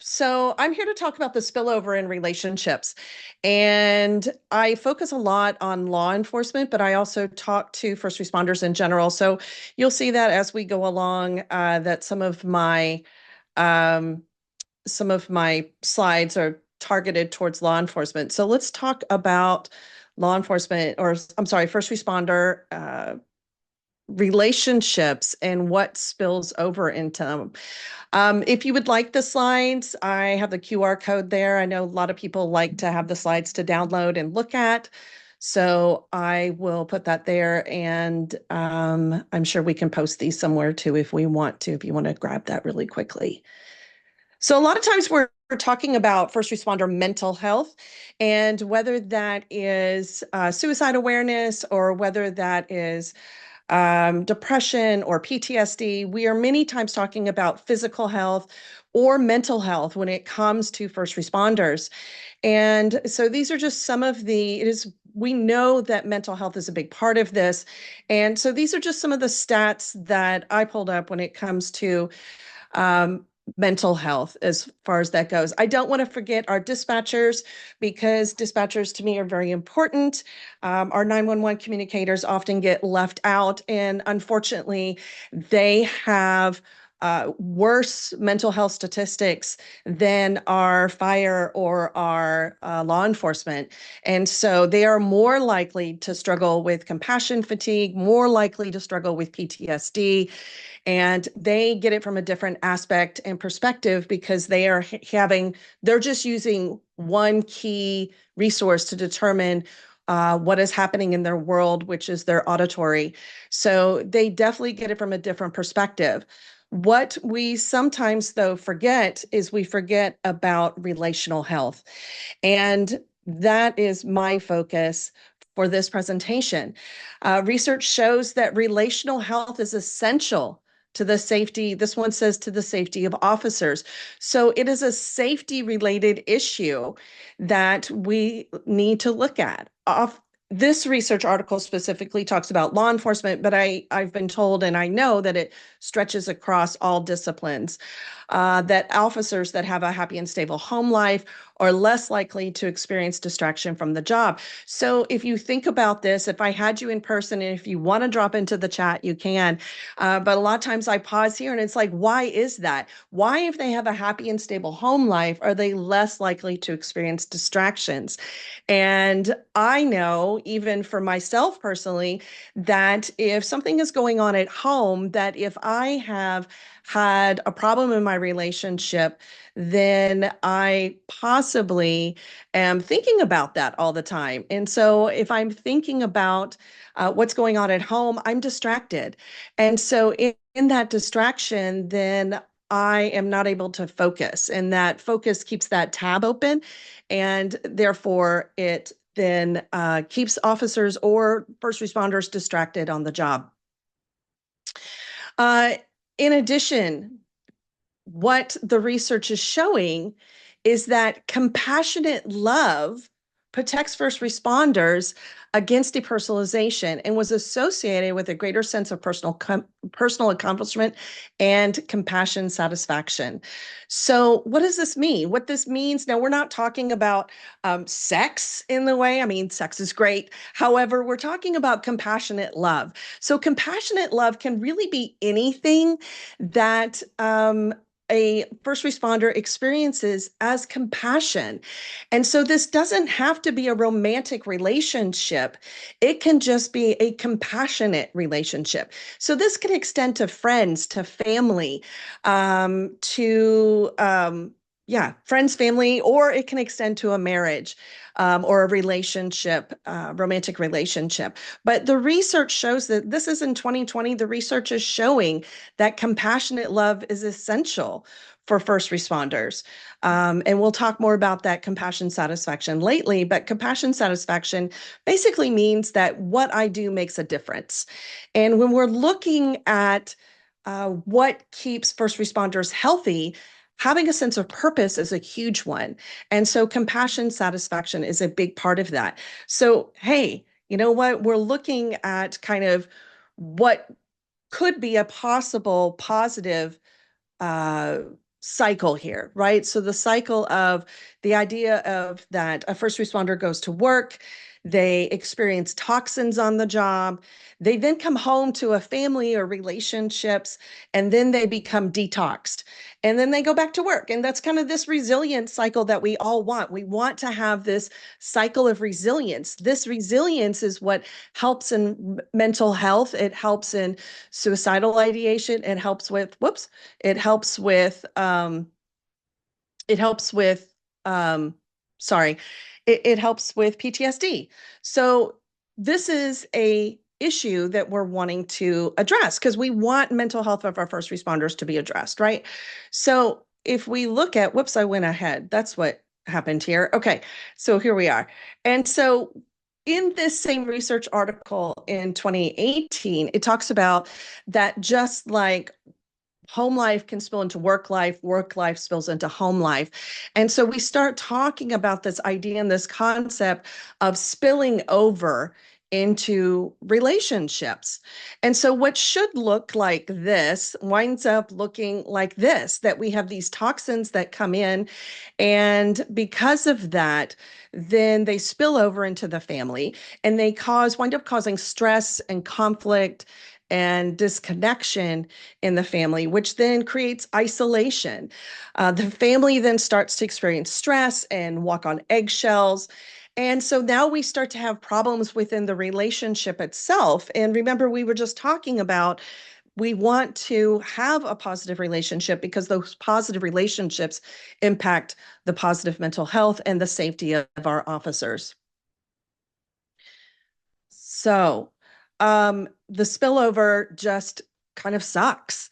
So I'm here to talk about the spillover in relationships. And I focus a lot on law enforcement, but I also talk to first responders in general. So you'll see that as we go along, that um, some of my slides are targeted towards law enforcement. So let's talk about law enforcement, or I'm sorry, first responder relationships and what spills over into them. If you would like the slides, I have the QR code there. I know a lot of people like to have the slides to download and look at. So I will put that there, and I'm sure we can post these somewhere too if we want to, if you want to grab that really quickly. So a lot of times we're talking about first responder mental health, and whether that is suicide awareness or whether that is depression or PTSD. We are many times talking about physical health or mental health when it comes to first responders. And so these are just some of we know that mental health is a big part of this. And so these are just some of the stats that I pulled up when it comes to um, mental health as far as that goes. I don't want to forget our dispatchers because dispatchers to me are very important. Our 911 communicators often get left out, and unfortunately, they have worse mental health statistics than our fire or our law enforcement. And so they are more likely to struggle with compassion fatigue, more likely to struggle with PTSD, and they get it from a different aspect and perspective because they're just using one key resource to determine what is happening in their world, which is their auditory. So they definitely get it from a different perspective. What we sometimes, though, forget is we forget about relational health. And that is my focus for this presentation. Research shows that relational health is essential to the safety. This one says to the safety of officers. So it is a safety related issue that we need to look at. This research article specifically talks about law enforcement, but I've been told and I know that it stretches across all disciplines, that officers that have a happy and stable home life are less likely to experience distraction from the job. So if you think about this, if I had you in person and if you want to drop into the chat, you can. But a lot of times I pause here and it's like, why is that? Why, if they have a happy and stable home life, are they less likely to experience distractions? And I know, even for myself personally, that if something is going on at home, that if I have had a problem in my relationship, then I possibly am thinking about that all the time. And so if I'm thinking about what's going on at home, I'm distracted. And so in that distraction, then I am not able to focus, and that focus keeps that tab open, and therefore it then keeps officers or first responders distracted on the job. Uh, in addition, what the research is showing is that compassionate love protects first responders against depersonalization and was associated with a greater sense of personal accomplishment and compassion satisfaction. So what does this mean? What this means, now we're not talking about sex in the way, I mean, sex is great. However, we're talking about compassionate love. So compassionate love can really be anything that a first responder experiences as compassion. And so this doesn't have to be a romantic relationship. It can just be a compassionate relationship. So this can extend to friends, to family, friends, family, or it can extend to a marriage, or a relationship, romantic relationship. But the research shows that this is in 2020, the research is showing that compassionate love is essential for first responders. And we'll talk more about that compassion satisfaction lately, but compassion satisfaction basically means that what I do makes a difference. And when we're looking at what keeps first responders healthy, having a sense of purpose is a huge one. And so compassion satisfaction is a big part of that. So, hey, you know what? We're looking at kind of what could be a possible positive uh, cycle here, right? So the cycle of the idea of that a first responder goes to work, they experience toxins on the job, they then come home to a family or relationships, and then they become detoxed. And then they go back to work. And that's kind of this resilience cycle that we all want. We want to have this cycle of resilience. This resilience is what helps in mental health. It helps in suicidal ideation. It helps with, whoops, it helps with it helps with um sorry, it helps with PTSD. So this is a issue that we're wanting to address because we want mental health of our first responders to be addressed, right? So if we look at, whoops, I went ahead. That's what happened here. Okay, so here we are. And so in this same research article in 2018, it talks about that just like home life can spill into work life spills into home life. And so we start talking about this idea and this concept of spilling over into relationships. And so what should look like this winds up looking like this, that we have these toxins that come in, and because of that, then they spill over into the family and they wind up causing stress and conflict and disconnection in the family, which then creates isolation. The family then starts to experience stress and walk on eggshells. And so now we start to have problems within the relationship itself. And remember, we were just talking about we want to have a positive relationship because those positive relationships impact the positive mental health and the safety of our officers. So the spillover just kind of sucks.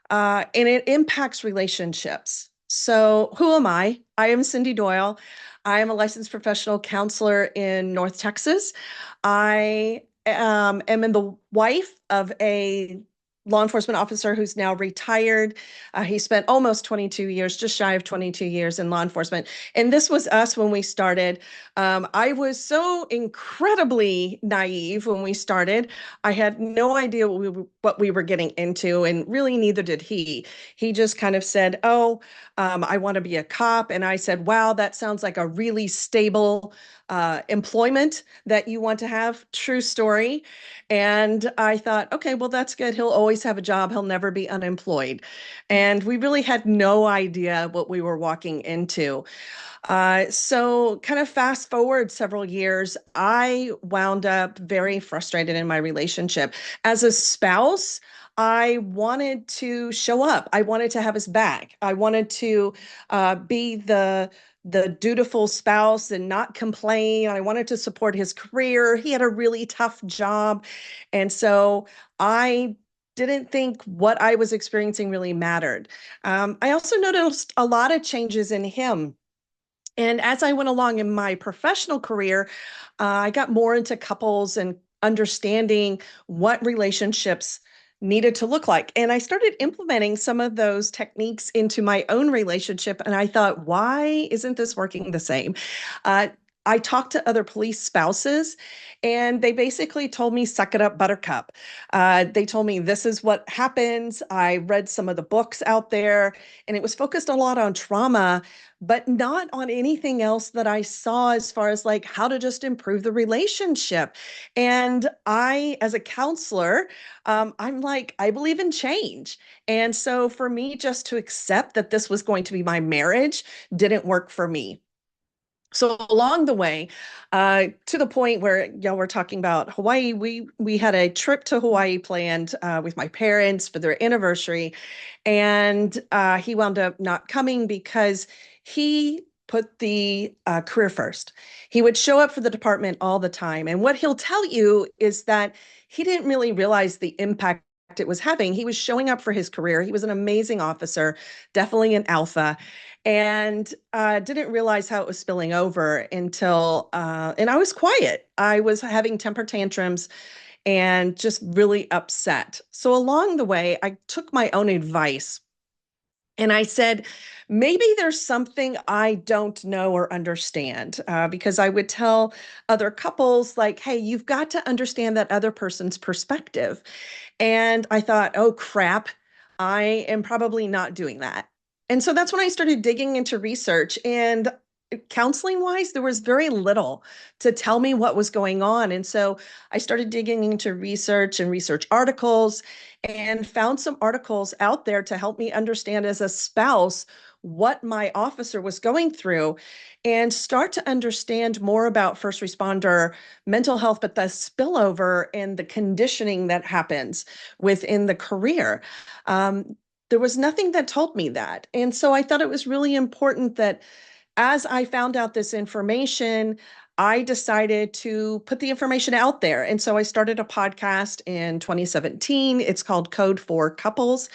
And it impacts relationships. So, who am I? I am Cyndi Doyle. I am a licensed professional counselor in North Texas. I am in the wife of a law enforcement officer who's now retired. He spent almost 22 years, just shy of 22 years in law enforcement. And this was us when we started. I was so incredibly naive when we started. I had no idea what we were getting into, and really neither did he. He just kind of said, "Oh, I want to be a cop." And I said, "Wow, that sounds like a really stable employment that you want to have." True story. And I thought, okay, well, that's good. He'll always have a job. He'll never be unemployed. And we really had no idea what we were walking into. So, kind of fast forward several years, I wound up very frustrated in my relationship. As a spouse, I wanted to show up. I wanted to have his back. I wanted to be the dutiful spouse and not complain. I wanted to support his career. He had a really tough job, and so I didn't think what I was experiencing really mattered. I also noticed a lot of changes in him. And as I went along in my professional career, I got more into couples and understanding what relationships needed to look like. And I started implementing some of those techniques into my own relationship. And I thought, why isn't this working the same? Uh, I talked to other police spouses, and they basically told me, suck it up, buttercup. They told me this is what happens. I read some of the books out there, and it was focused a lot on trauma, but not on anything else that I saw as far as like how to just improve the relationship. And I, as a counselor, I'm like, I believe in change. And so for me, just to accept that this was going to be my marriage didn't work for me. So along the way, to the point where y'all were talking about Hawaii, we had a trip to Hawaii planned with my parents for their anniversary, and he wound up not coming because he put the career first. He would show up for the department all the time, and what he'll tell you is that he didn't really realize the impact it was having. He was showing up for his career. He was an amazing officer, definitely an alpha, and didn't realize how it was spilling over until, and I was quiet. I was having temper tantrums and just really upset. So along the way, I took my own advice and I said, maybe there's something I don't know or understand, because I would tell other couples, like, hey, you've got to understand that other person's perspective. And I thought, oh, crap, I am probably not doing that. And so that's when I started digging into research. And counseling wise, there was very little to tell me what was going on. And so I started digging into research and research articles and found some articles out there to help me understand as a spouse what my officer was going through and start to understand more about first responder mental health, but the spillover and the conditioning that happens within the career. Um, there was nothing that told me that. And so I thought it was really important that as I found out this information, I decided to put the information out there. And so I started a podcast in 2017. It's called Code for Couples,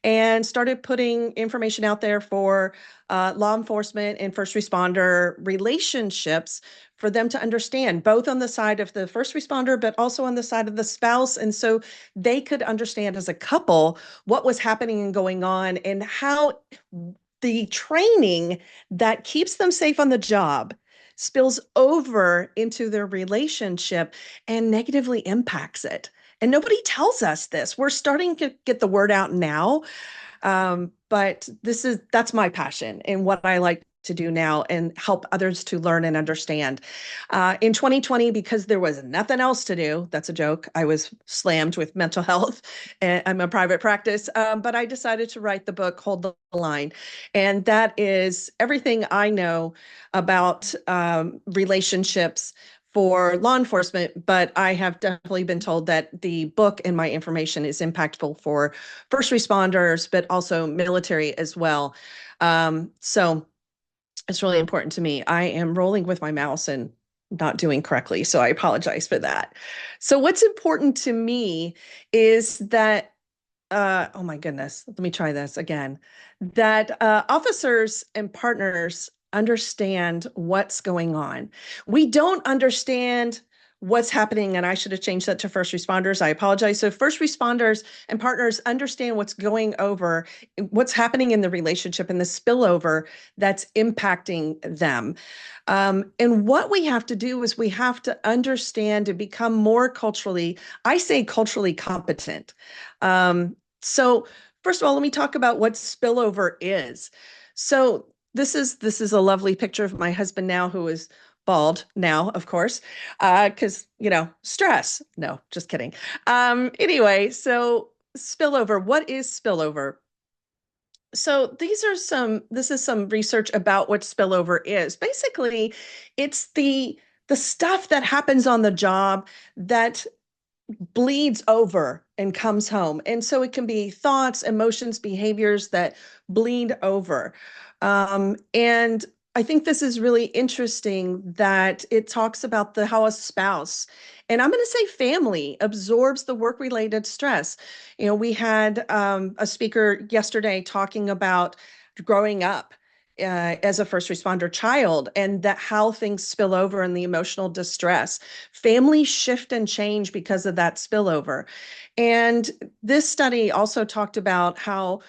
and started putting information out there for law enforcement and first responder relationships for them to understand, both on the side of the first responder, but also on the side of the spouse. And so they could understand as a couple what was happening and going on and how the training that keeps them safe on the job spills over into their relationship and negatively impacts it. And nobody tells us this. We're starting to get the word out now, but that's my passion and what I like to do now and help others to learn and understand. In 2020, because there was nothing else to do, that's a joke. I was slammed with mental health and I'm a private practice, but I decided to write the book, Hold the Line. And that is everything I know about relationships for law enforcement, but I have definitely been told that the book and my information is impactful for first responders, but also military as well. So it's really important to me. I am rolling with my mouse and not doing correctly, so I apologize for that. So what's important to me is that oh my goodness, let me try this again. That officers and partners understand what's going on. We don't understand what's happening, and I should have changed that to first responders. I apologize. So first responders and partners understand what's happening in the relationship and the spillover that's impacting them. And what we have to do is we have to understand and become more culturally, I say culturally competent. So first of all, let me talk about what spillover is. So this is a lovely picture of my husband now, who is bald now, of course, because stress. No, just kidding. Anyway, so spillover. What is spillover? So this is some research about what spillover is. Basically, it's the stuff that happens on the job that bleeds over and comes home. And so it can be thoughts, emotions, behaviors that bleed over. And I think this is really interesting that it talks about how a spouse, and I'm going to say family, absorbs the work-related stress. We had a speaker yesterday talking about growing up as a first responder child and that how things spill over and the emotional distress. Families shift and change because of that spillover. And this study also talked about how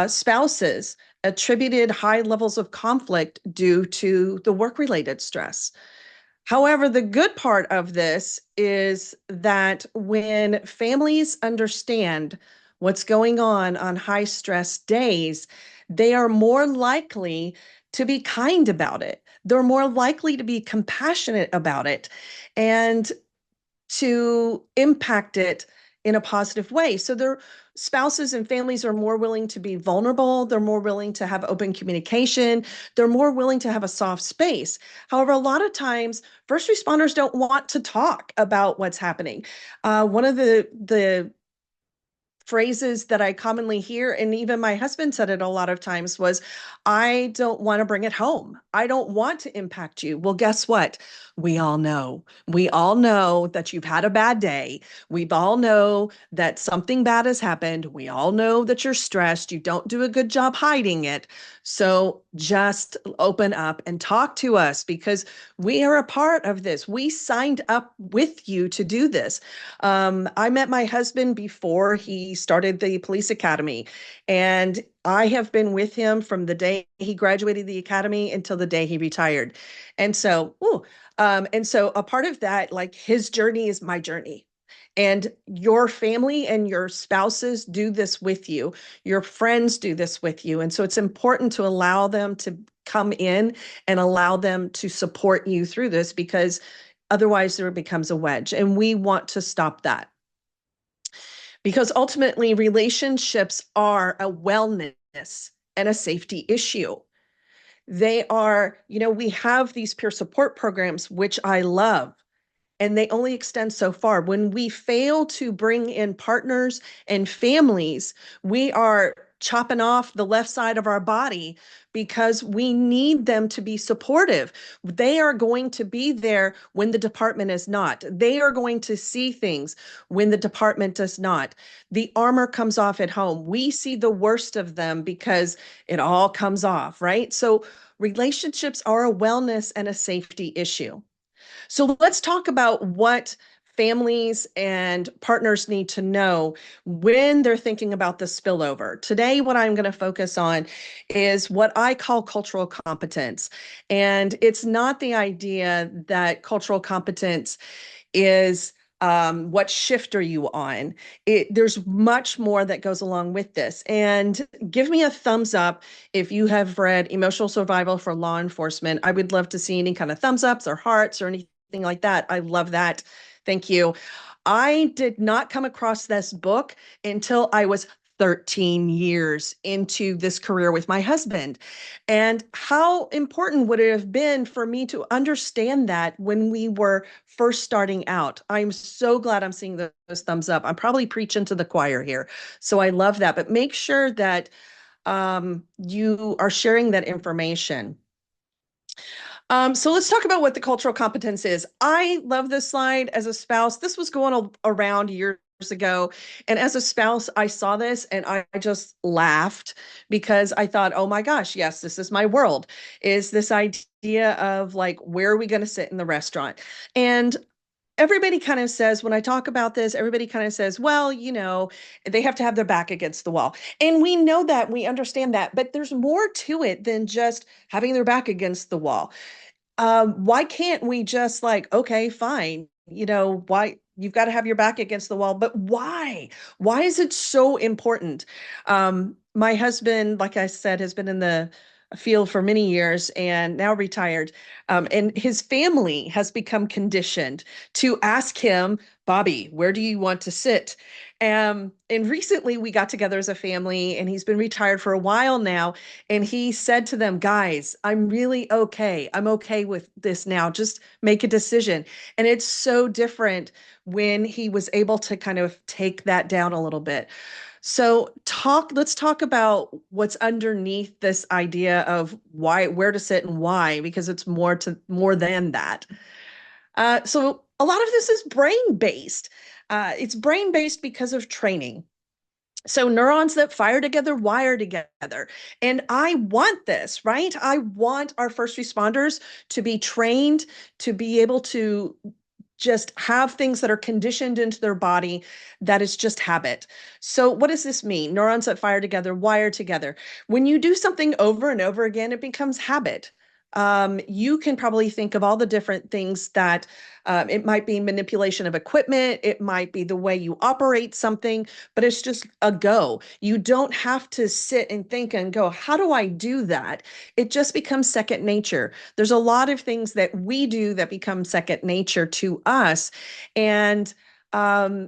spouses attributed high levels of conflict due to the work-related stress. However, the good part of this is that when families understand what's going on high stress days, they are more likely to be kind about it. They're more likely to be compassionate about it and to impact it in a positive way. So their spouses and families are more willing to be vulnerable. They're more willing to have open communication. They're more willing to have a soft space. However, a lot of times, first responders don't want to talk about what's happening. One of the phrases that I commonly hear, and even my husband said it a lot of times, was, I don't want to bring it home. I don't want to impact you. Well, guess what? We all know. We all know that you've had a bad day. We all know that something bad has happened. We all know that you're stressed. You don't do a good job hiding it. So just open up and talk to us because we are a part of this. We signed up with you to do this. I met my husband before he started the police academy, and I have been with him from the day he graduated the academy until the day he retired. And so a part of that, like his journey is my journey. And your family and your spouses do this with you. Your friends do this with you. And so it's important to allow them to come in and allow them to support you through this, because otherwise there becomes a wedge. And we want to stop that, because ultimately relationships are a wellness and a safety issue. They are, we have these peer support programs, which I love, and they only extend so far. When we fail to bring in partners and families, we are chopping off the left side of our body, because we need them to be supportive. They are going to be there when the department is not. They are going to see things when the department does not. The armor comes off at home. We see the worst of them because it all comes off, right? So relationships are a wellness and a safety issue. So let's talk about what families and partners need to know when they're thinking about the spillover. Today, what I'm going to focus on is what I call cultural competence. And it's not the idea that cultural competence is what shift are you on? There's much more that goes along with this. And give me a thumbs up if you have read Emotional Survival for Law Enforcement. I would love to see any kind of thumbs ups or hearts or anything like that. I love that. Thank you. I did not come across this book until I was 13 years into this career with my husband. And how important would it have been for me to understand that when we were first starting out? I'm so glad I'm seeing those thumbs up. I'm probably preaching to the choir here. So I love that. But make sure that you are sharing that information. So let's talk about what the cultural competence is. I love this slide as a spouse. This was going around years ago. And as a spouse, I saw this and I just laughed, because I thought, oh my gosh, yes, this is my world, is this idea of like, where are we going to sit in the restaurant? And everybody kind of says, when I talk about this, everybody kind of says, well, they have to have their back against the wall. And we know that, we understand that, but there's more to it than just having their back against the wall. Why can't we just like, okay, fine, why you've got to have your back against the wall, but why? Why is it so important? My husband, like I said, has been in the field for many years and now retired. And his family has become conditioned to ask him, Bobby, where do you want to sit? And recently we got together as a family, and he's been retired for a while now. And he said to them, guys, I'm really okay. I'm okay with this now. Just make a decision. And it's so different when he was able to kind of take that down a little bit. So let's talk about what's underneath this idea of where to sit and why, because it's more than that. So a lot of this is brain based. It's brain based because of training. So neurons that fire together wire together. And I want this, right? I want our first responders to be trained, to be able to just have things that are conditioned into their body, that is just habit. So what does this mean? Neurons that fire together wire together. When you do something over and over again, it becomes habit. You can probably think of all the different things that it might be manipulation of equipment, it might be the way you operate something, but it's just a go. You don't have to sit and think and go, how do I do that? It just becomes second nature. There's a lot of things that we do that become second nature to us, and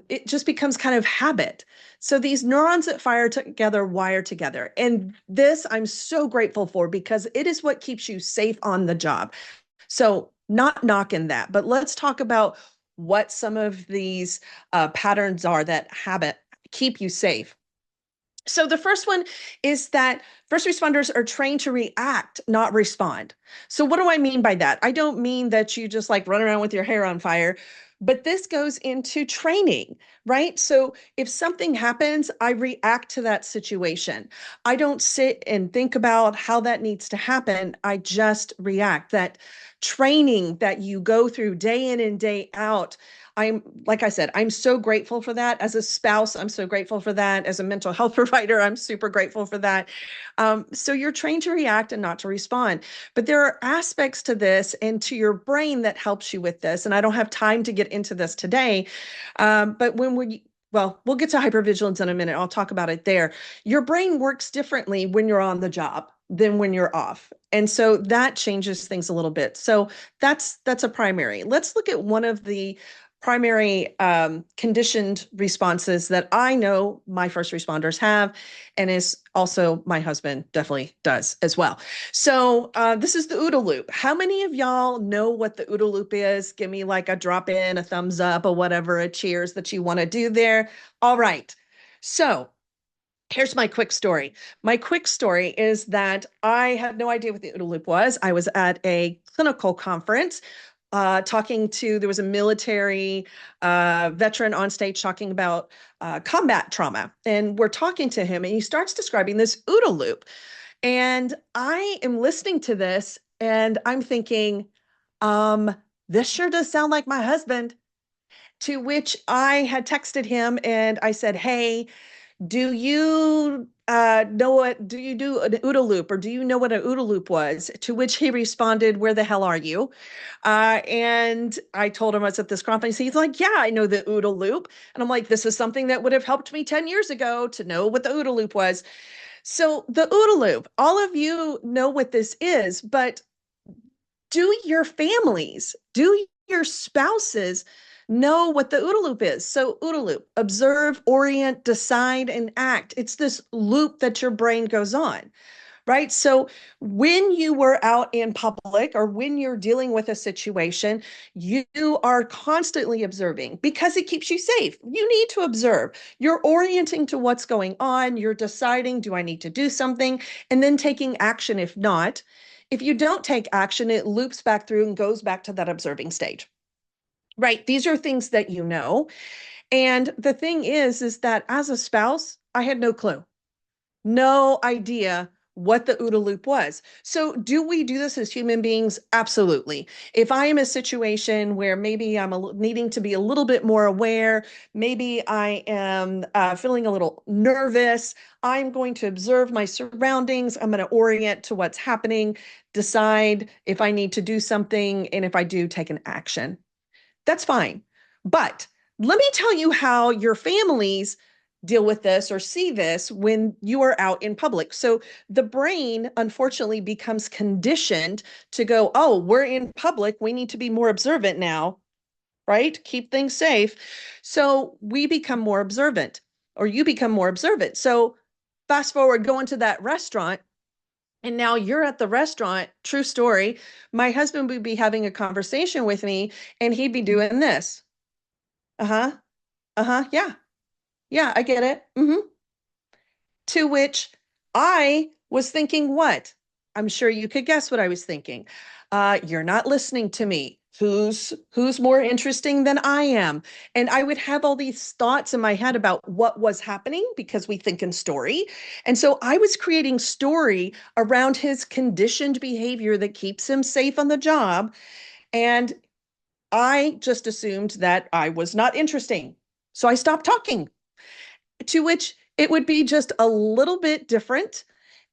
it just becomes kind of habit. So these neurons that fire together wire together. And this I'm so grateful for, because it is what keeps you safe on the job. So not knocking that, but let's talk about what some of these patterns are that habit keep you safe. So the first one is that first responders are trained to react, not respond. So what do I mean by that? I don't mean that you just like run around with your hair on fire, but this goes into training, right? So if something happens, I react to that situation. I don't sit and think about how that needs to happen. I just react. That training that you go through day in and day out, like I said, I'm so grateful for that. As a spouse, I'm so grateful for that. As a mental health provider, I'm super grateful for that. So you're trained to react and not to respond. But there are aspects to this and to your brain that helps you with this. And I don't have time to get get into this today. But well, we'll get to hypervigilance in a minute. I'll talk about it there. Your brain works differently when you're on the job than when you're off. And so that changes things a little bit. So that's a primary. Let's look at one of the primary conditioned responses that I know my first responders have, and is also my husband definitely does as well. So this is the OODA loop. How many of y'all know what the OODA loop is? Give me like a drop in, a thumbs up, or whatever, a cheers that you want to do there. All right. So here's my quick story. My quick story is that I had no idea what the OODA loop was. I was at a clinical conference there was a military veteran on stage talking about combat trauma. And we're talking to him, and he starts describing this OODA loop. And I am listening to this, and I'm thinking, this sure does sound like my husband. To which I had texted him and I said, hey, do you do you do an OODA loop, or do you know what an OODA loop was? To which he responded, where the hell are you? And I told him I was at this conference. He's like, yeah, I know the OODA loop. And I'm like, this is something that would have helped me 10 years ago to know what the OODA loop was. So the OODA loop, all of you know what this is, but do your families, do your spouses know what the OODA loop is? So OODA loop, observe, orient, decide, and act. It's this loop that your brain goes on, right? So when you were out in public, or when you're dealing with a situation, you are constantly observing because it keeps you safe. You need to observe. You're orienting to what's going on. You're deciding, do I need to do something? And then taking action if not. If you don't take action, it loops back through and goes back to that observing stage. Right? These are things that you know. And the thing is that as a spouse, I had no clue, no idea what the OODA loop was. So do we do this as human beings? Absolutely. If I am in a situation where maybe needing to be a little bit more aware, maybe I am feeling a little nervous, I'm going to observe my surroundings. I'm going to orient to what's happening, decide if I need to do something, and if I do, take an action. That's fine. But let me tell you how your families deal with this or see this when you are out in public. So the brain, unfortunately, becomes conditioned to go, oh, we're in public. We need to be more observant now, right? Keep things safe. So we become more observant, or you become more observant. So fast forward, go into that restaurant. And now you're at the restaurant. True story. My husband would be having a conversation with me, and he'd be doing this. Uh-huh. Uh-huh. Yeah. Yeah, I get it. To which I was thinking, what? I'm sure you could guess what I was thinking. You're not listening to me. Who's more interesting than I am? And I would have all these thoughts in my head about what was happening, because we think in story. And so I was creating story around his conditioned behavior that keeps him safe on the job. And I just assumed that I was not interesting. So I stopped talking, to which it would be just a little bit different.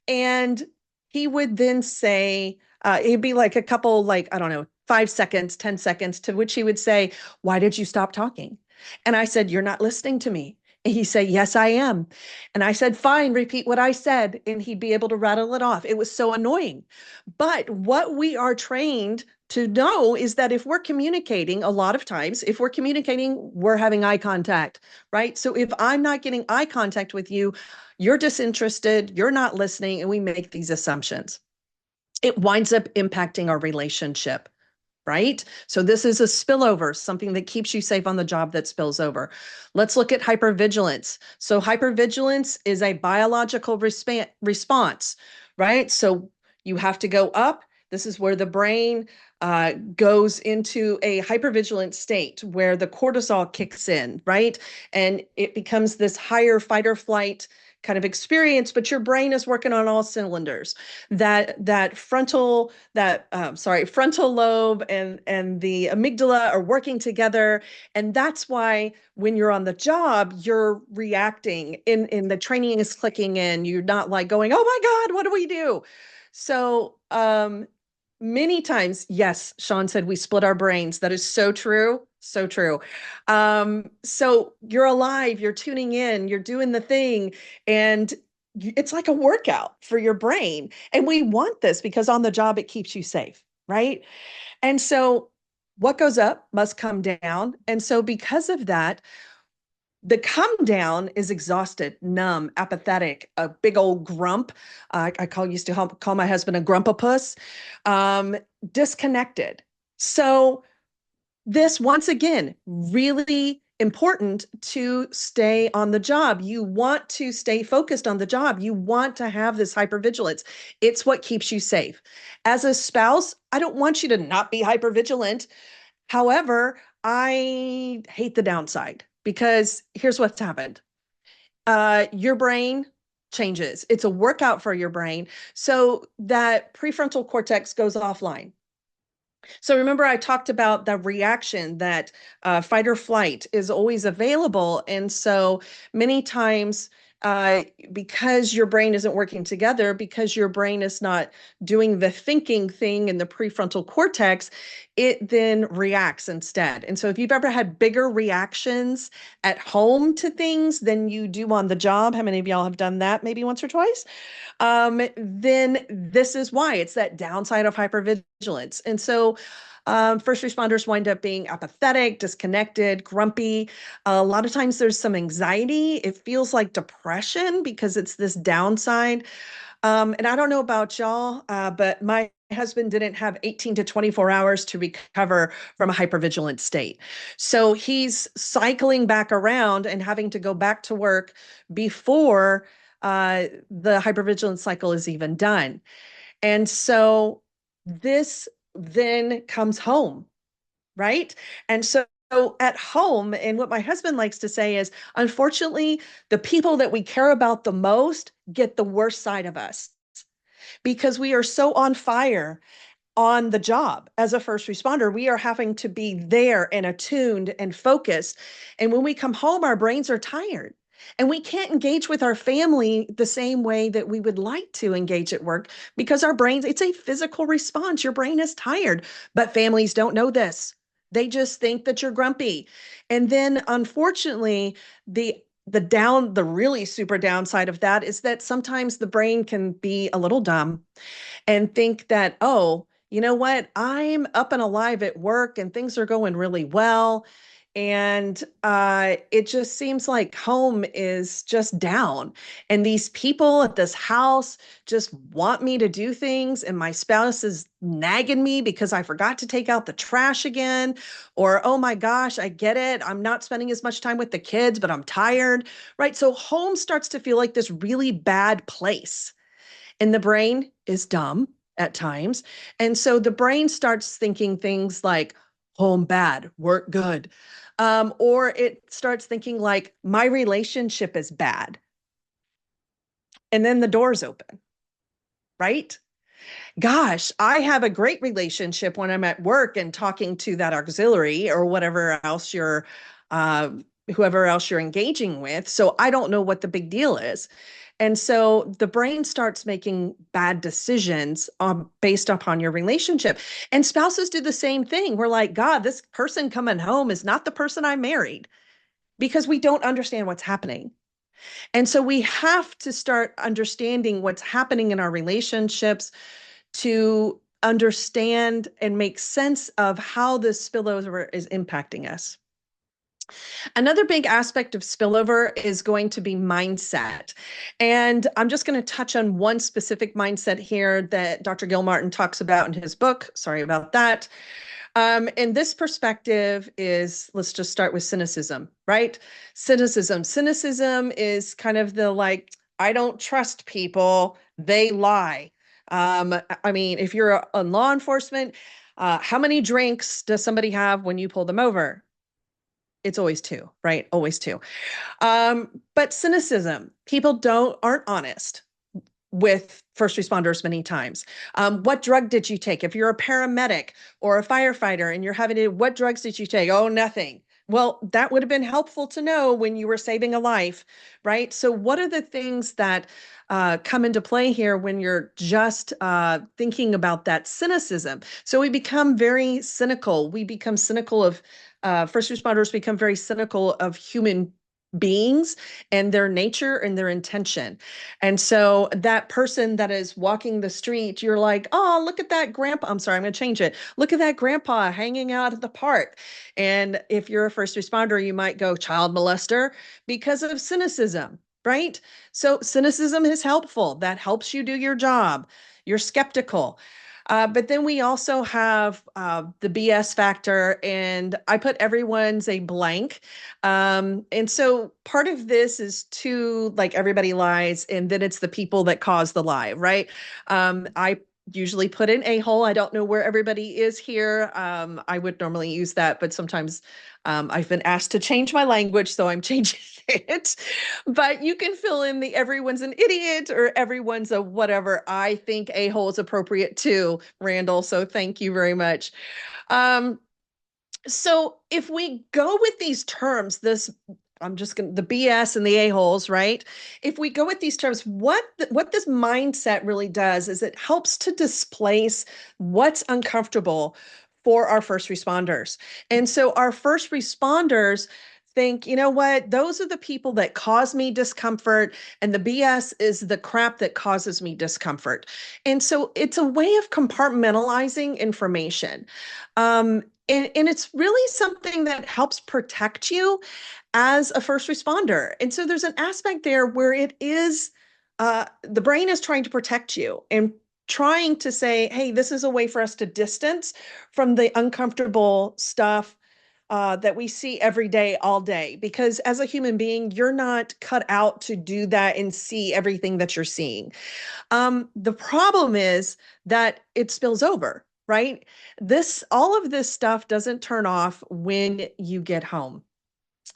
And he would then say, it'd be like a couple, like, I don't know, 5 seconds, 10 seconds, to which he would say, why did you stop talking? And I said, you're not listening to me. And he'd say, yes, I am. And I said, fine, repeat what I said. And he'd be able to rattle it off. It was so annoying. But what we are trained to know is that if we're communicating, a lot of times, if we're communicating, we're having eye contact, right? So if I'm not getting eye contact with you, you're disinterested, you're not listening, and we make these assumptions. It winds up impacting our relationship, right? So this is a spillover, something that keeps you safe on the job that spills over. Let's look at hypervigilance. So hypervigilance is a biological response, right? So you have to go up. This is where the brain goes into a hypervigilant state where the cortisol kicks in, right? And it becomes this higher fight or flight kind of experience, but your brain is working on all cylinders. Frontal lobe and the amygdala are working together, and that's why when you're on the job, you're reacting. In the training is clicking in. You're not like going, "Oh my God, what do we do?" So many times, yes, Sean said we split our brains. That is so true. So true. So you're alive, you're tuning in, you're doing the thing, and it's like a workout for your brain. And we want this because on the job, it keeps you safe, right? And so what goes up must come down. And so because of that, the come down is exhausted, numb, apathetic, a big old grump. I used to call my husband a grumpapus, um, disconnected. So this, once again, really important to stay on the job. You want to stay focused on the job. You want to have this hypervigilance. It's what keeps you safe. As a spouse, I don't want you to not be hypervigilant. However, I hate the downside because here's what's happened. Your brain changes. It's a workout for your brain. So that prefrontal cortex goes offline. So remember, I talked about the reaction that fight or flight is always available. And so many times, because your brain isn't working together, because your brain is not doing the thinking thing in the prefrontal cortex, it then reacts instead. And so if you've ever had bigger reactions at home to things than you do on the job, how many of y'all have done that maybe once or twice? Then this is why it's that downside of hypervigilance. And so first responders wind up being apathetic, disconnected, grumpy. A lot of times there's some anxiety. It feels like depression because it's this downside. And I don't know about y'all, but my husband didn't have 18 to 24 hours to recover from a hypervigilant state. So he's cycling back around and having to go back to work before the hypervigilance cycle is even done. And so this then comes home, right? And so at home, and what my husband likes to say is, unfortunately, the people that we care about the most get the worst side of us because we are so on fire on the job as a first responder. We are having to be there and attuned and focused. And when we come home, our brains are tired. And we can't engage with our family the same way that we would like to engage at work because our brains, it's a physical response. Your brain is tired, but families don't know this. They just think that you're grumpy. And then unfortunately, the really super downside of that is that sometimes the brain can be a little dumb and think that, oh, you know what? I'm up and alive at work and things are going really well. And it just seems like home is just down. And these people at this house just want me to do things. And my spouse is nagging me because I forgot to take out the trash again. Or, oh my gosh, I get it. I'm not spending as much time with the kids, but I'm tired. Right. So home starts to feel like this really bad place. And the brain is dumb at times. And so the brain starts thinking things like home bad, work good. Or it starts thinking like my relationship is bad. And then the door's open, right? Gosh, I have a great relationship when I'm at work and talking to that auxiliary or whatever else uh, whoever else you're engaging with. So I don't know what the big deal is. And so the brain starts making bad decisions based upon your relationship. And spouses do the same thing. We're like, God, this person coming home is not the person I married because we don't understand what's happening. And so we have to start understanding what's happening in our relationships to understand and make sense of how this spillover is impacting us. Another big aspect of spillover is going to be mindset. And I'm just going to touch on one specific mindset here that Dr. Gilmartin talks about in his book. Sorry about that. And this perspective is, let's just start with cynicism, right? Cynicism. Cynicism is kind of the like, I don't trust people, they lie. I mean, if you're on law enforcement, how many drinks does somebody have when you pull them over? It's always two, right? Always two. But cynicism, people aren't honest with first responders many times. What drug did you take? If you're a paramedic or a firefighter and you're having to, what drugs did you take? Oh, nothing. Well, that would have been helpful to know when you were saving a life, right? So, what are the things that come into play here when you're just thinking about that cynicism? So, we become very cynical. We become cynical of first responders, become very cynical of human beings and their nature and their intention. And so, that person that is walking the street, you're like, oh, look at that grandpa. I'm sorry, I'm going to change it. Look at that grandpa hanging out at the park. And if you're a first responder, you might go child molester because of cynicism, right? So cynicism is helpful. That helps you do your job. You're skeptical. But then we also have the BS factor, and I put everyone's a blank. And so part of this is too, like everybody lies, and then it's the people that cause the lie, right? I usually put in a-hole. I don't know where everybody is here. I would normally use that, but sometimes I've been asked to change my language, so I'm changing it. But you can fill in the everyone's an idiot or everyone's a whatever. I think a-hole is appropriate too, Randall. So thank you very much. Um, so if we go with these terms, this I'm just going to the BS and the a-holes, right? If we go with these terms, what this mindset really does is it helps to displace what's uncomfortable for our first responders. And so our first responders think, you know what, those are the people that cause me discomfort, and the BS is the crap that causes me discomfort. And so it's a way of compartmentalizing information. And it's really something that helps protect you as a first responder. And so there's an aspect there where it is the brain is trying to protect you and trying to say, hey, this is a way for us to distance from the uncomfortable stuff that we see every day, all day. Because as a human being, you're not cut out to do that and see everything that you're seeing. The problem is that it spills over, right? All of this stuff doesn't turn off when you get home.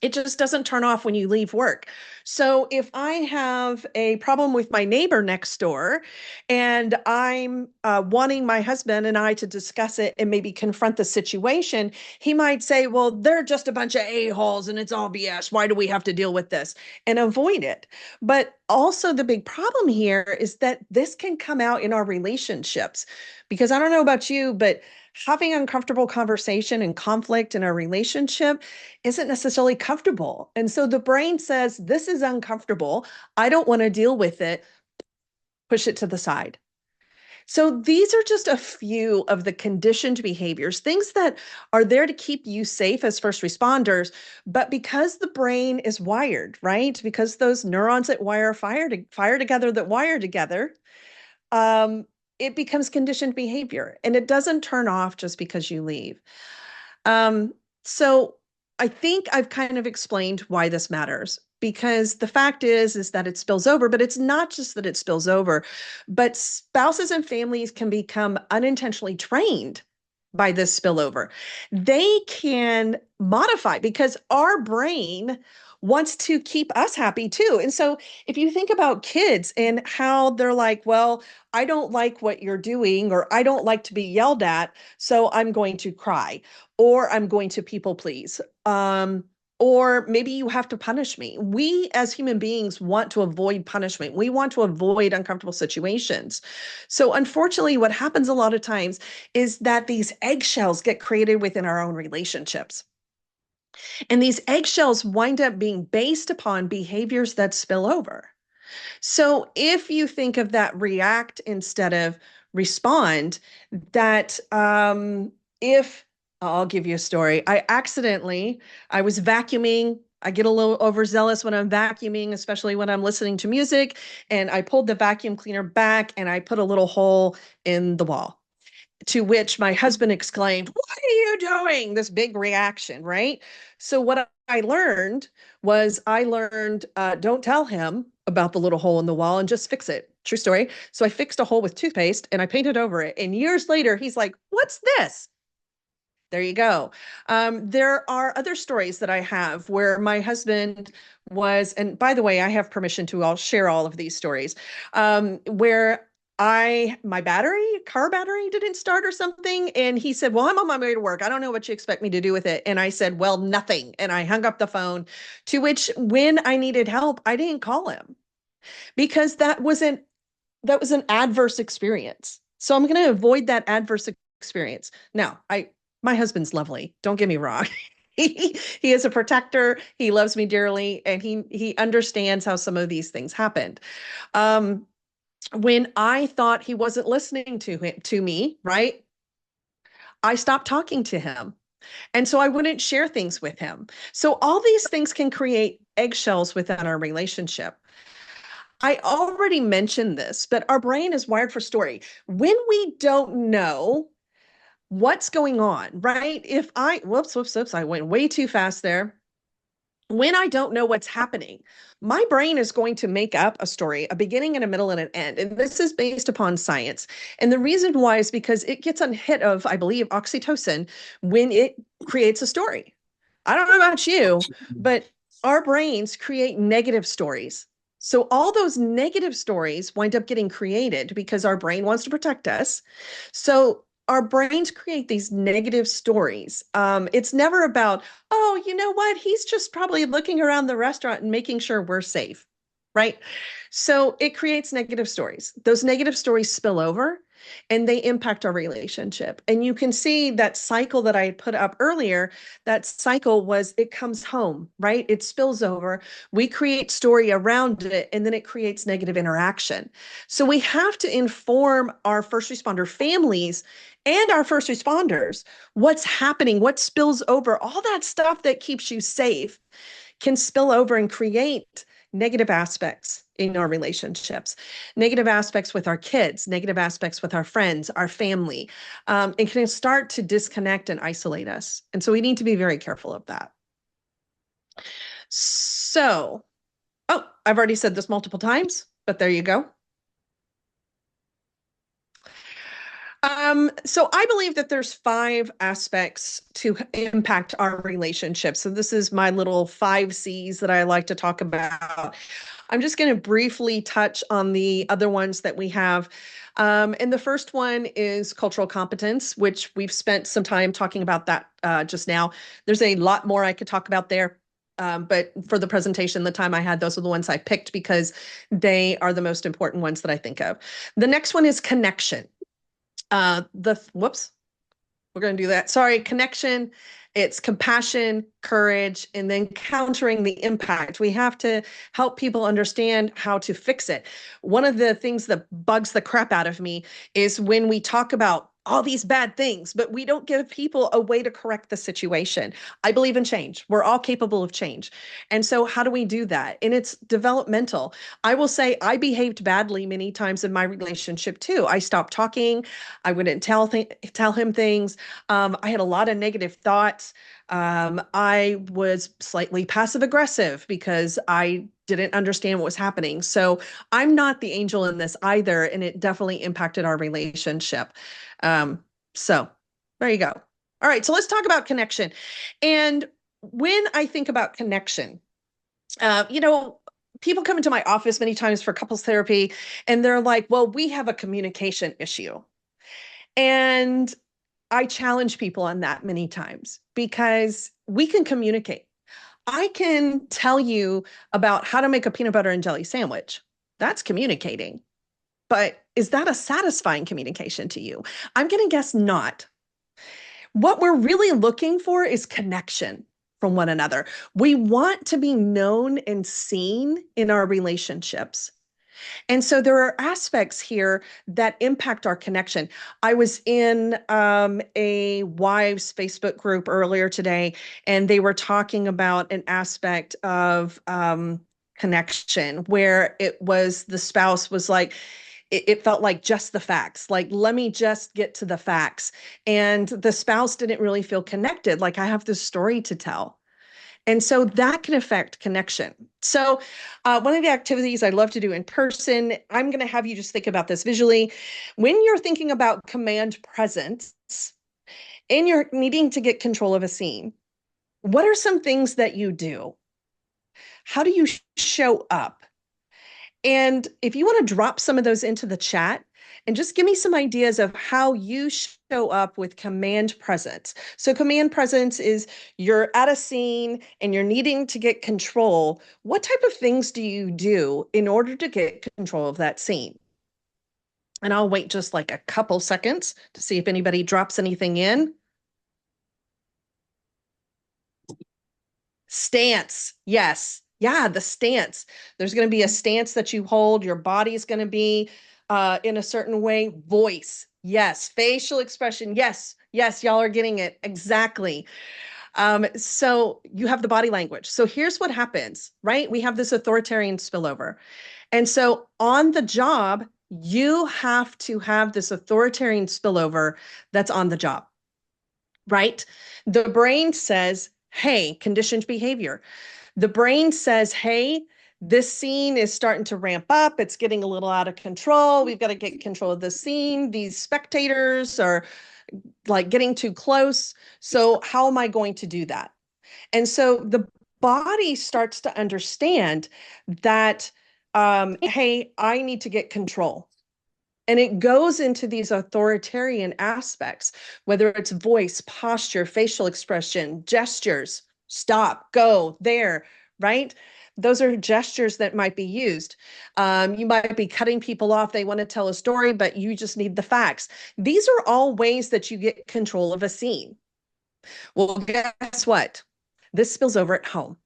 It just doesn't turn off when you leave work. So if I have a problem with my neighbor next door and I'm wanting my husband and I to discuss it and maybe confront the situation, he might say, well, they're just a bunch of a-holes and it's all BS. Why do we have to deal with this? And avoid it. But also, the big problem here is that this can come out in our relationships. Because I don't know about you, but having uncomfortable conversation and conflict in a relationship isn't necessarily comfortable. And so the brain says, this is uncomfortable. I don't want to deal with it. Push it to the side. So these are just a few of the conditioned behaviors, things that are there to keep you safe as first responders. But because the brain is wired, right? Because those neurons that fire together, that wire together, um, it becomes conditioned behavior, and it doesn't turn off just because you leave. So I think I've kind of explained why this matters, because the fact is that it spills over, but it's not just that it spills over, but spouses and families can become unintentionally trained by this spillover. They can modify because our brain wants to keep us happy too. And so if you think about kids and how they're like, well, I don't like what you're doing, or I don't like to be yelled at, so I'm going to cry, or I'm going to people please. Or maybe you have to punish me. We as human beings want to avoid punishment. We want to avoid uncomfortable situations. So, unfortunately, what happens a lot of times is that these eggshells get created within our own relationships. And these eggshells wind up being based upon behaviors that spill over. So if you think of that react instead of respond, that if I'll give you a story. I was vacuuming. I get a little overzealous when I'm vacuuming, especially when I'm listening to music. And I pulled the vacuum cleaner back and I put a little hole in the wall. To which my husband exclaimed, what are you doing? This big reaction, right? So what I learned don't tell him about the little hole in the wall and just fix it. True story. So I fixed a hole with toothpaste and I painted over it. And years later, he's like, what's this? There you go. There are other stories that I have where my husband and by the way, I have permission to all share all of these stories, where my car battery didn't start or something. And he said, well, I'm on my way to work. I don't know what you expect me to do with it. And I said, well, nothing. And I hung up the phone, to which when I needed help, I didn't call him because that was an adverse experience. So I'm going to avoid that adverse experience. Now, my husband's lovely. Don't get me wrong. He is a protector. He loves me dearly, and he understands how some of these things happened. Um, when I thought he wasn't listening to me, right? I stopped talking to him. And so I wouldn't share things with him. So all these things can create eggshells within our relationship. I already mentioned this, but our brain is wired for story. When we don't know what's going on, right? Whoops, I went way too fast there. When I don't know what's happening, my brain is going to make up a story, a beginning and a middle and an end. And this is based upon science. And the reason why is because it gets a hit of, I believe, oxytocin when it creates a story. I don't know about you, but our brains create negative stories. So all those negative stories wind up getting created because our brain wants to protect us. So our brains create these negative stories. It's never about, oh, you know what? He's just probably looking around the restaurant and making sure we're safe, right? So it creates negative stories. Those negative stories spill over and they impact our relationship. And you can see that cycle that I put up earlier. That cycle was it comes home, right? It spills over. We create story around it, and then it creates negative interaction. So we have to inform our first responder families and our first responders what's happening, what spills over, all that stuff that keeps you safe can spill over and create negative aspects in our relationships, negative aspects with our kids, negative aspects with our friends, our family. It can start to disconnect and isolate us. And so we need to be very careful of that. So, oh, I've already said this multiple times, but there you go. So I believe that there's 5 aspects to impact our relationship. So this is my little 5 C's that I like to talk about. I'm just going to briefly touch on the other ones that we have. And the first one is cultural competence, which we've spent some time talking about that just now. There's a lot more I could talk about there. But for the presentation, the time I had, those are the ones I picked because they are the most important ones that I think of. The next one is connection. Whoops, we're going to do that. Sorry, connection. It's compassion, courage, and then countering the impact. We have to help people understand how to fix it. One of the things that bugs the crap out of me is when we talk about all these bad things, but we don't give people a way to correct the situation. I believe in change. We're all capable of change. And so how do we do that? And it's developmental. I will say I behaved badly many times in my relationship too. I stopped talking. I wouldn't tell him things. I had a lot of negative thoughts. I was slightly passive aggressive because I didn't understand what was happening. So I'm not the angel in this either, and it definitely impacted our relationship. So there you go. All right, so let's talk about connection. And when I think about connection, you know, people come into my office many times for couples therapy, and they're like, well, we have a communication issue. And I challenge people on that many times because we can communicate. I can tell you about how to make a peanut butter and jelly sandwich. That's communicating. But is that a satisfying communication to you? I'm going to guess not. What we're really looking for is connection from one another. We want to be known and seen in our relationships. And so there are aspects here that impact our connection. I was in a wives Facebook group earlier today, and they were talking about an aspect of connection where it was the spouse was like, it felt like just the facts, like, let me just get to the facts. And the spouse didn't really feel connected. Like, I have this story to tell. And so that can affect connection. So one of the activities I love to do in person, I'm going to have you just think about this visually. When you're thinking about command presence and you're needing to get control of a scene, what are some things that you do? How do you show up? And if you want to drop some of those into the chat, and just give me some ideas of how you show up with command presence. So, command presence is you're at a scene and you're needing to get control. What type of things do you do in order to get control of that scene? And I'll wait just like a couple seconds to see if anybody drops anything in. Stance. Yes. Yeah, the stance. There's going to be a stance that you hold. Your body is going to be in a certain way. Voice. Yes. Facial expression. Yes. Yes. Y'all are getting it. Exactly. So you have the body language. So here's what happens, right? We have this authoritarian spillover. And so on the job, you have to have this authoritarian spillover that's on the job, right? The brain says, hey, conditioned behavior. The brain says, hey, this scene is starting to ramp up. It's getting a little out of control. We've got to get control of the scene. These spectators are like getting too close. So, how am I going to do that? And so the body starts to understand that, hey, I need to get control. And it goes into these authoritarian aspects, whether it's voice, posture, facial expression, gestures, stop, go, there, right? Those are gestures that might be used. You might be cutting people off. They want to tell a story, but you just need the facts. These are all ways that you get control of a scene. Well, guess what? This spills over at home.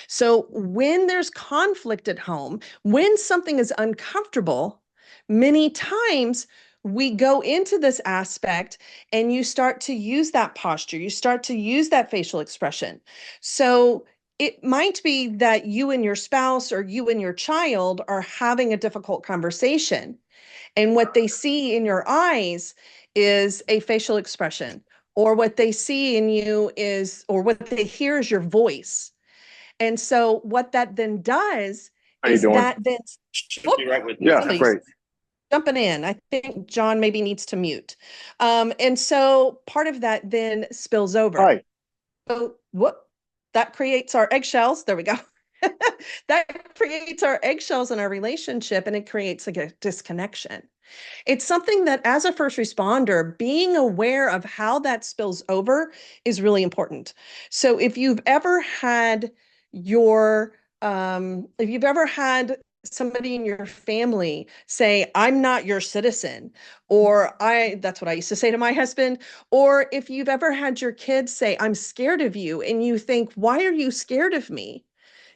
So when there's conflict at home, when something is uncomfortable, many times we go into this aspect and you start to use that posture, you start to use that facial expression. So it might be that you and your spouse or you and your child are having a difficult conversation. And what they see in your eyes is a facial expression, or what they see in you is, or what they hear is your voice. And so what that then does How you is doing? that then, Should whoop, be right with you. Yeah, somebody's great. jumping in. I think John maybe needs to mute. And so part of that then spills over. Hi. So whoop, that creates our eggshells. There we go. That creates our eggshells in our relationship, and it creates like a disconnection. It's something that, as a first responder, being aware of how that spills over is really important. So if you've ever had your, if you've ever had somebody in your family say, I'm not your citizen, or that's what I used to say to my husband, or if you've ever had your kids say, I'm scared of you, and you think, why are you scared of me?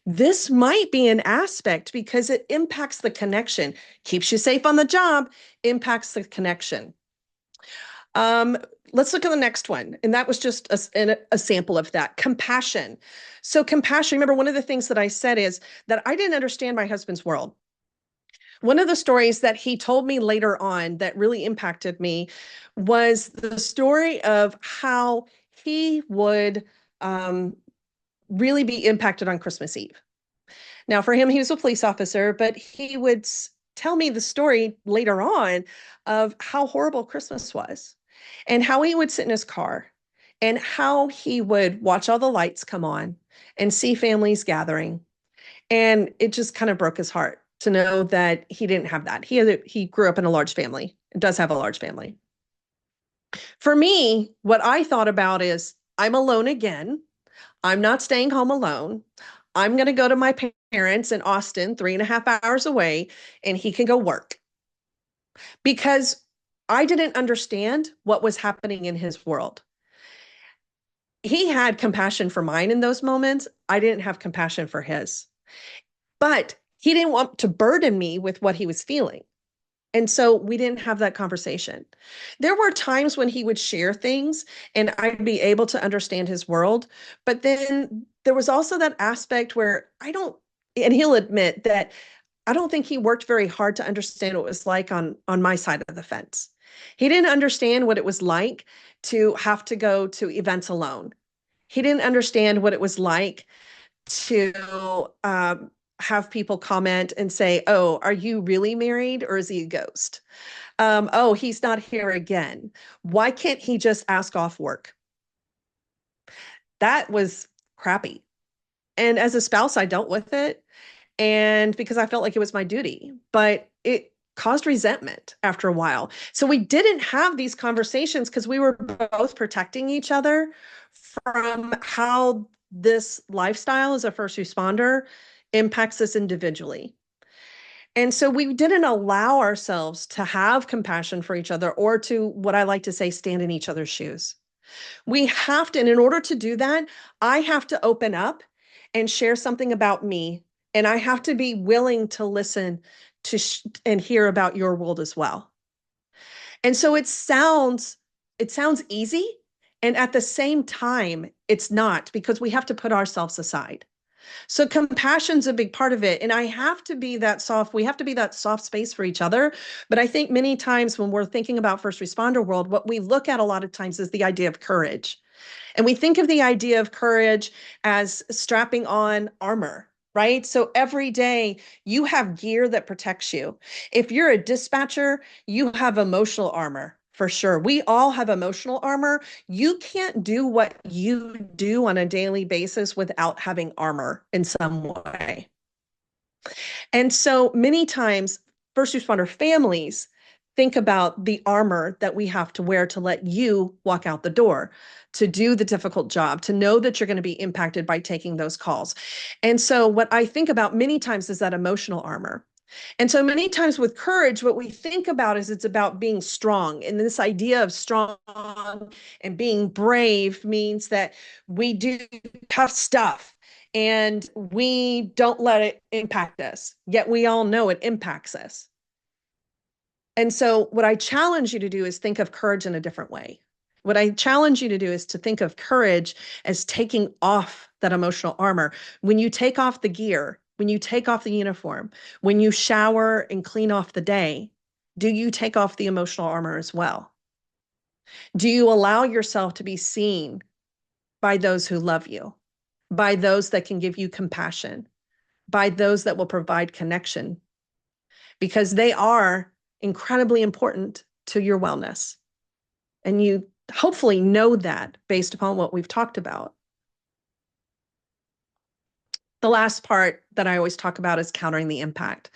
This might be an aspect because it impacts the connection, keeps you safe on the job, impacts the connection. Um, let's look at the next one. And that was just a sample of that. Compassion. So, compassion, remember, one of the things that I said is that I didn't understand my husband's world. One of the stories that he told me later on that really impacted me was the story of how he would really be impacted on Christmas Eve. Now, for him, he was a police officer, but he would tell me the story later on of how horrible Christmas was and how he would sit in his car and how he would watch all the lights come on and see families gathering. And it just kind of broke his heart to know that he didn't have that. He grew up in a large family, does have a large family. For me, what I thought about is I'm alone again. I'm not staying home alone. I'm going to go to my parents in Austin, 3.5 hours away, and he can go work. Because I didn't understand what was happening in his world. He had compassion for mine in those moments. I didn't have compassion for his. But he didn't want to burden me with what he was feeling. And so we didn't have that conversation. There were times when he would share things and I'd be able to understand his world. But then there was also that aspect where and he'll admit that I don't think he worked very hard to understand what it was like on my side of the fence. He didn't understand what it was like to have to go to events alone. He didn't understand what it was like to have people comment and say, oh, are you really married or is he a ghost? Oh, he's not here again. Why can't he just ask off work? That was crappy. And as a spouse, I dealt with it. And because I felt like it was my duty, but caused resentment after a while. So we didn't have these conversations because we were both protecting each other from how this lifestyle as a first responder impacts us individually. And so we didn't allow ourselves to have compassion for each other or to, what I like to say, stand in each other's shoes. We have to, and in order to do that, I have to open up and share something about me. And I have to be willing to listen to and hear about your world as well. And so it sounds easy. And at the same time, it's not, because we have to put ourselves aside. So compassion's a big part of it. And I have to be that soft, we have to be that soft space for each other. But I think many times when we're thinking about first responder world, what we look at a lot of times is the idea of courage. And we think of the idea of courage as strapping on armor, right? So every day you have gear that protects you. If you're a dispatcher, you have emotional armor. For sure. We all have emotional armor. You can't do what you do on a daily basis without having armor in some way. And so many times, first responder families think about the armor that we have to wear to let you walk out the door, to do the difficult job, to know that you're going to be impacted by taking those calls. And so, what I think about many times is that emotional armor. And so many times with courage, what we think about is it's about being strong. And this idea of strong and being brave means that we do tough stuff and we don't let it impact us. Yet we all know it impacts us. And so, what I challenge you to do is think of courage in a different way. What I challenge you to do is to think of courage as taking off that emotional armor. When you take off the gear, when you take off the uniform, when you shower and clean off the day, do you take off the emotional armor as well? Do you allow yourself to be seen by those who love you, by those that can give you compassion, by those that will provide connection? Because they are incredibly important to your wellness. And you hopefully know that based upon what we've talked about. The last part that I always talk about is countering the impact.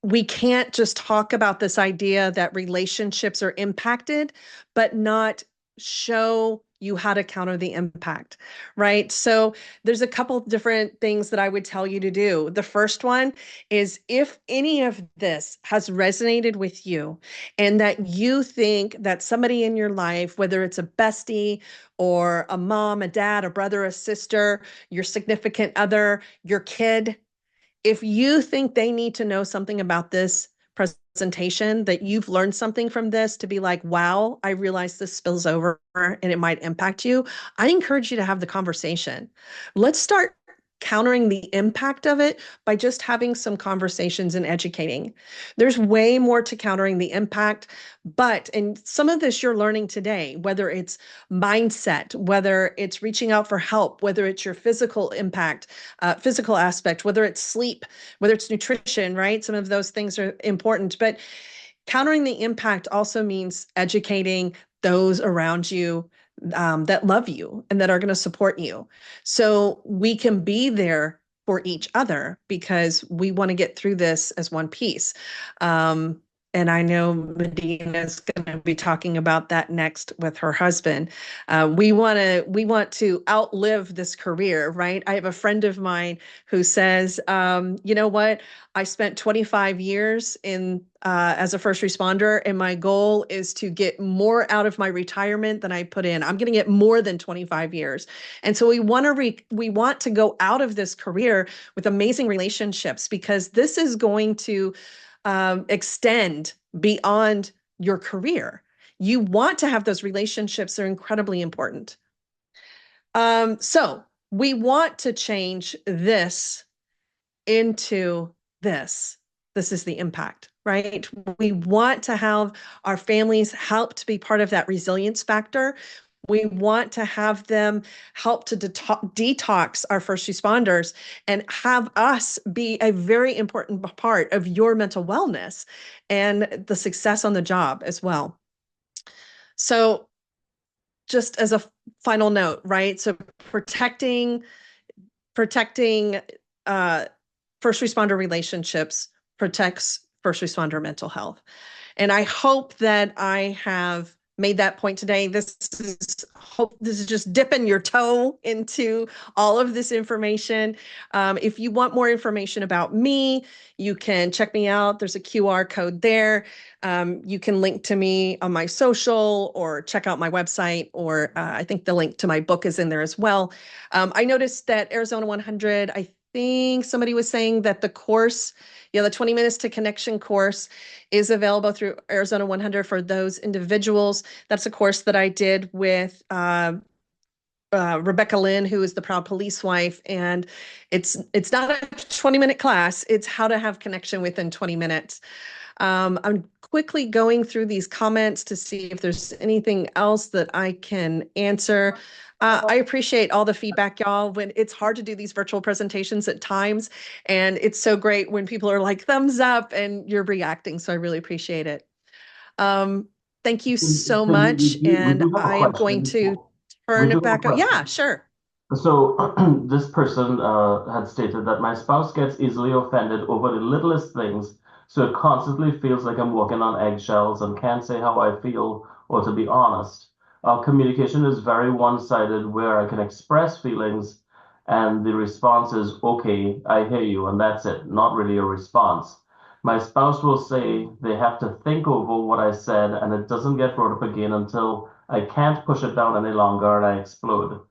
We can't just talk about this idea that relationships are impacted, but not show you how to counter the impact, right? So there's a couple different things that I would tell you to do. The first one is, if any of this has resonated with you and that you think that somebody in your life, whether it's a bestie or a mom, a dad, a brother, a sister, your significant other, your kid, if you think they need to know something about this presentation, that you've learned something from this to be like, wow, I realize this spills over and it might impact you, I encourage you to have the conversation. Let's start countering the impact of it by just having some conversations and educating. There's way more to countering the impact, and some of this you're learning today, whether it's mindset, whether it's reaching out for help, whether it's your physical impact, physical aspect, whether it's sleep, whether it's nutrition, right? Some of those things are important, but countering the impact also means educating those around you that love you and that are going to support you. So we can be there for each other because we want to get through this as one piece. And I know Medina is going to be talking about that next with her husband. We want to outlive this career, right? I have a friend of mine who says, you know what? I spent 25 years in as a first responder, and my goal is to get more out of my retirement than I put in. I'm going to get more than 25 years, and so we want to go out of this career with amazing relationships, because this is going to extend beyond your career. You want to have those relationships; they're incredibly important. So we want to change this into this. This is the impact, right? We want to have our families help to be part of that resilience factor. We want to have them help to detox our first responders and have us be a very important part of your mental wellness and the success on the job as well. So, just as a final note, right? So protecting uh, first responder relationships protects first responder mental health. And I hope that I have made that point today. This is just dipping your toe into all of this information. If you want more information about me, you can check me out. There's a QR code there. You can link to me on my social or check out my website, or I think the link to my book is in there as well. I noticed that Arizona 100, I think somebody was saying that the course, the 20 Minutes to Connection course is available through Arizona 100 for those individuals. That's a course that I did with Rebecca Lynn, who is the proud police wife. And it's not a 20-minute class. It's how to have connection within 20 minutes. I'm quickly going through these comments to see if there's anything else that I can answer. I appreciate all the feedback, y'all. When it's hard to do these virtual presentations at times, and it's so great when people are like thumbs up and you're reacting. So I really appreciate it. Thank you so Cindy, much. we And do have a I am going question. to We turn do it have a back. Yeah, question. sure. So this person had stated that my spouse gets easily offended over the littlest things, so it constantly feels like I'm walking on eggshells and can't say how I feel or to be honest. Our communication is very one-sided where I can express feelings and the response is, okay, I hear you, and that's it, not really a response. My spouse will say they have to think over what I said and it doesn't get brought up again until I can't push it down any longer and I explode.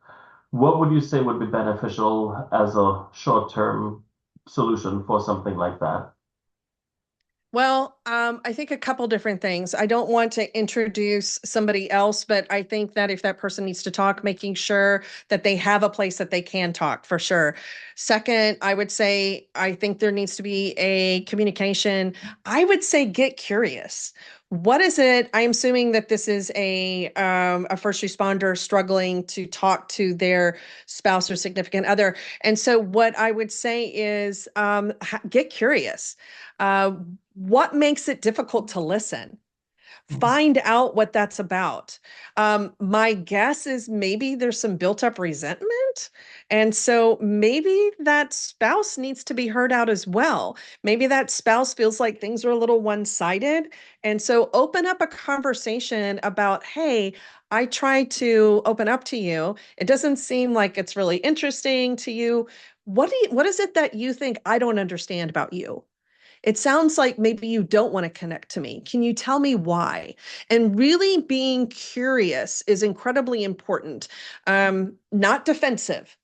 What would you say would be beneficial as a short-term solution for something like that? Well, I think a couple different things. I don't want to introduce somebody else, but I think that if that person needs to talk, making sure that they have a place that they can talk for sure. Second, I would say I think there needs to be a communication. I would say get curious. What is it? I'm assuming that this is a first responder struggling to talk to their spouse or significant other. And so what I would say is get curious. Uh, what makes it difficult to listen? Find out what that's about. My guess is maybe there's some built up resentment. And so maybe that spouse needs to be heard out as well. Maybe that spouse feels like things are a little one sided. And so open up a conversation about, hey, I try to open up to you. It doesn't seem like it's really interesting to you. What is it that you think I don't understand about you? It sounds like maybe you don't want to connect to me. Can you tell me why? And really being curious is incredibly important, not defensive.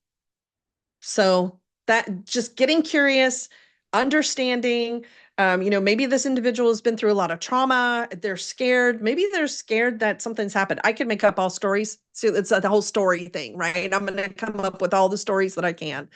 So that just getting curious, understanding, maybe this individual has been through a lot of trauma. They're scared. Maybe they're scared that something's happened. I can make up all stories. So it's the whole story thing, right? I'm going to come up with all the stories that I can.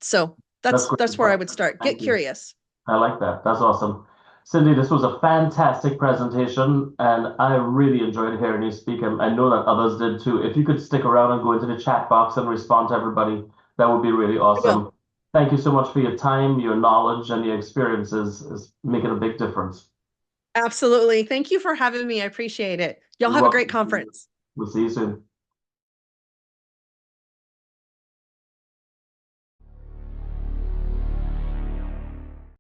So That's that's great that's where I advice. would start. Get Thank you. curious. I like that. That's awesome. Cindy, this was a fantastic presentation, and I really enjoyed hearing you speak, and I know that others did too. If you could stick around and go into the chat box and respond to everybody, that would be really I will. awesome. Thank you so much for your time, your knowledge, and your experiences. Is making a big difference. Absolutely. Thank you for having me. I appreciate it. Y'all You're have a great welcome. conference. We'll see you soon.